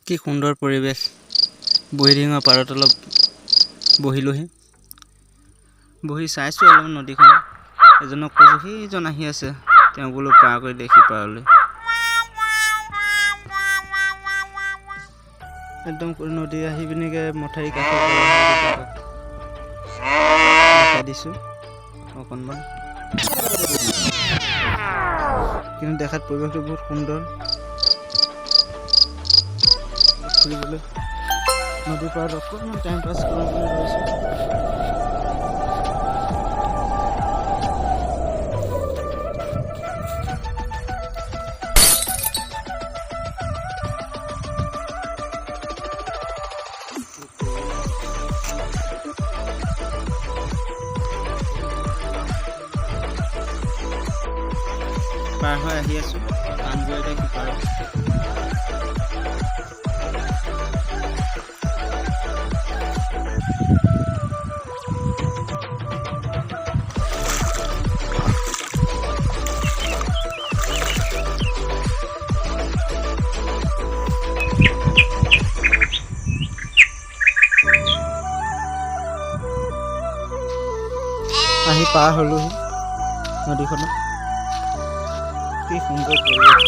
কি সুন্দৰ পৰিৱেশ। বুঢ়ীডিঙৰ পাৰত অলপ বহিলোহি। বহি চাইছোঁ অলপ নদীখন। এজনক কৈছোঁ, সেইজন আহি আছে, তেওঁ বোলো পাৰ কৰি দেখি পাৰলৈ। একদম নদী আহি পিনেকে মথাউৰি কাষত দেখাই দিছোঁ অকণমান। কিন্তু দেখাত পৰিৱেশটো বহুত সুন্দৰ। ফুৰিবলৈ নদীৰ পাৰত অকণমান টাইম পাছ কৰিবলৈ লৈছোঁ। পাৰ হৈ আহি আছোঁ পাণগুৰিতে সিপাৰত। আহি পাৰ হ'লোহি নদীখনত। কি সুন্দৰ পৰিৱেশ।